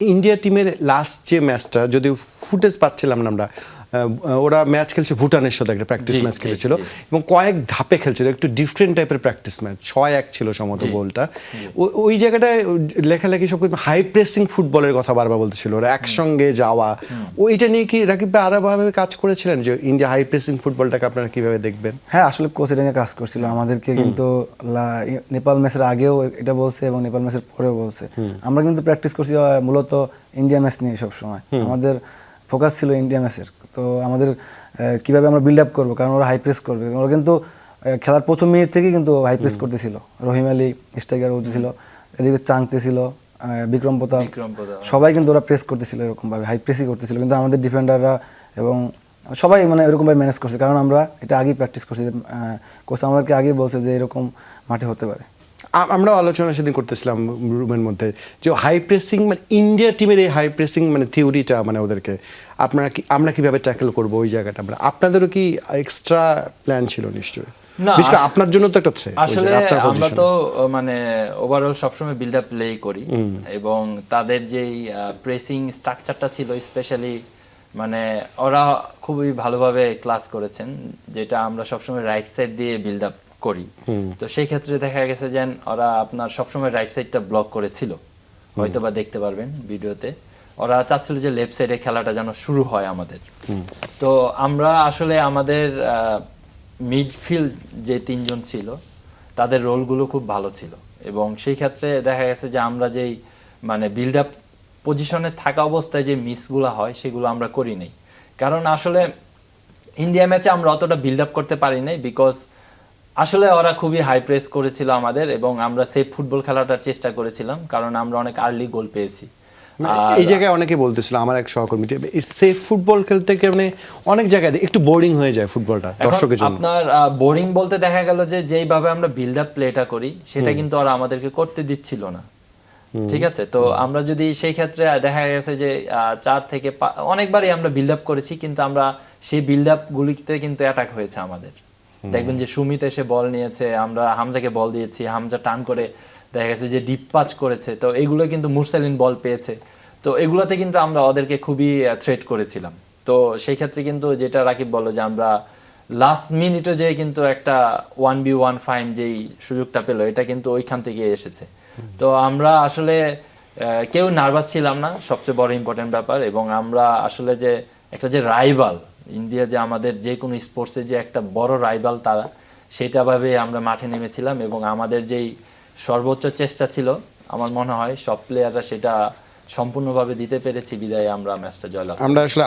India টিমের last যে ম্যাচটা, যদিও ফুটেজ পাচ্ছিলাম না আমরা, ওরা ম্যাচ খেলছে ভুটানের সাথে, একটা প্র্যাকটিস ম্যাচ খেলেছিল এবং কয়েক ধাপে খেলছিল, একটু ডিফারেন্ট টাইপের প্রাক্টিস ম্যাচ, 6-1 ছিল সম্ভবত গোলটা। ওই জায়গাটায় লেখালেখি সব হাই প্রেসিং ফুটবলের কথা বারবার বলতেছিল, ওরা একসঙ্গে যাওয়া, ওইটা নিয়ে কি রাকিব ভাই আলাদাভাবে কাজ করেছিলেন যে ইন্ডিয়া হাই প্রেসিং ফুটবলটাকে আপনারা কিভাবে দেখবেন? হ্যাঁ, আসলে কোচ এটা নিয়ে কাজ করছিল আমাদেরকে, কিন্তু নেপাল ম্যাচের আগেও এটা বলছে এবং নেপাল ম্যাচের পরেও বলছে। আমরা কিন্তু প্র্যাকটিস করছি মূলত ইন্ডিয়া ম্যাচ নিয়ে সব সময়, আমাদের ফোকাস ছিল ইন্ডিয়া ম্যাচের। তো আমাদের কিভাবে আমরা বিল্ড আপ করবো, কারণ ওরা হাই প্রেস করবে। ওরা কিন্তু খেলার প্রথম মিনিট থেকে কিন্তু হাই প্রেস করতেছিল। রহিম আলী স্ট্রাইকার হতেছিল, এদিকে চাংতে ছিল, বিক্রম প্রতাপ, সবাই কিন্তু ওরা প্রেস করতেছিল, এরকমভাবে হাই প্রেসই করতেছিল। কিন্তু আমাদের ডিফেন্ডাররা এবং সবাই মানে এরকমভাবে ম্যানেজ করছে, কারণ আমরা এটা আগেই প্র্যাকটিস করছি। কোচ আমাদেরকে আগেই বলছে যে এরকম মাঠে হতে পারে। আমরাও আলোচনা সেদিন করতেছিলাম রুমের মধ্যে, যে হাই প্রেসিং মানে ইন্ডিয়া টিমের এই হাই প্রেসিং মানে থিওরিটা, মানে ওদেরকে আমরা কিভাবে ট্যাকেল করবো ওই জায়গাটা, আমরা আপনাদেরও কি এক্সট্রা প্ল্যান ছিল নিশ্চয়ই? না, আপনার জন্য তো একটা আসলে আমরা তো মানে ওভারঅল সবসময় বিল্ড আপ প্লে করি, এবং তাদের যেই প্রেসিং স্ট্রাকচারটা ছিল স্পেশালি, মানে ওরা খুবই ভালোভাবে ক্লাস করেছেন, যেটা আমরা সবসময় রাইট সাইড দিয়ে বিল্ড আপ করি। তো সেই ক্ষেত্রে দেখা গেছে যে ওরা আপনার সবসময় রাইট সাইডটা ব্লক করেছিল, হয়তো বা দেখতে পারবেন ভিডিওতে। ওরা চাচ্ছিল যে লেফট সাইডে খেলাটা যেন শুরু হয় আমাদের। তো আমরা আসলে আমাদের মিডফিল্ড যে তিনজন ছিল তাদের রোলগুলো খুব ভালো ছিল, এবং সেই ক্ষেত্রে দেখা গেছে যে আমরা যেই মানে বিল্ড আপ পজিশনে থাকা অবস্থায় যে মিসগুলো হয় সেগুলো আমরা করি নাই। কারণ আসলে ইন্ডিয়া ম্যাচে আমরা অতটা বিল্ড আপ করতে পারি নাই, বিকজ আসলে ওরা খুবই হাই প্রেস করেছিল আমাদের, এবং আমরা সেফ ফুটবল খেলাটার চেষ্টা করেছিলাম, কারণ আমরা অনেক আর্লি গোল পেয়েছি। এই জায়গায় অনেকে বলতেছিল, আমার এক সহকর্মী, এই সেফ ফুটবল খেলতে মানে অনেক জায়গায় একটু বোরিং হয়ে যায় ফুটবলটা দর্শকের জন্য। আপনার বোরিং বলতে দেখা গেল যে যেইভাবে আমরা বিল্ড আপ প্লেটা করি সেটা কিন্তু ওরা আমাদেরকে করতে দিচ্ছিল না, ঠিক আছে? তো আমরা যদি সেই ক্ষেত্রে দেখা গেছে যে 4 থেকে অনেকবারই আমরা বিল্ড আপ করেছি, কিন্তু আমরা সেই বিল্ড আপ গুলিতে কিন্তু অ্যাটাক হয়েছে আমাদের। দেখবেন যে সুমিত এসে বল নিয়েছে, আমরা হামজাকে বল দিয়েছি, হামজা টার্ন করে দেখা গেছে যে ডিপ পাচ করেছে, তো এগুলো কিন্তু মুরসালিন বল পেয়েছে। তো এগুলোতে কিন্তু আমরা ওদেরকে খুবই থ্রেট করেছিলাম। তো সেই ক্ষেত্রে কিন্তু যেটা রাকিব বলল যে আমরা লাস্ট মিনিটে যে কিন্তু একটা 1v1 ফাইন যেই সুযোগটা পেলো, এটা কিন্তু ওইখান থেকে এসেছে। তো আমরা আসলে কেউ নার্ভাস ছিলাম না, সবচেয়ে বড় ইম্পর্টেন্ট ব্যাপার। এবং আমরা আসলে যে একটা যে রাইভাল ইন্ডিয়া, যে আমাদের যে কোনো স্পোর্টসে যে একটা বড় রাইভাল তারা, সেটা ভাবে আমরা মাঠে নেমেছিলাম, এবং আমাদের যেই সর্বোচ্চ চেষ্টা ছিল আমার মনে হয় সব প্লেয়াররা সেটা সম্পূর্ণভাবে দিতে পেরেছি, বিদায় আমরা ম্যাচটা জয়লাভ। আমরা আসলে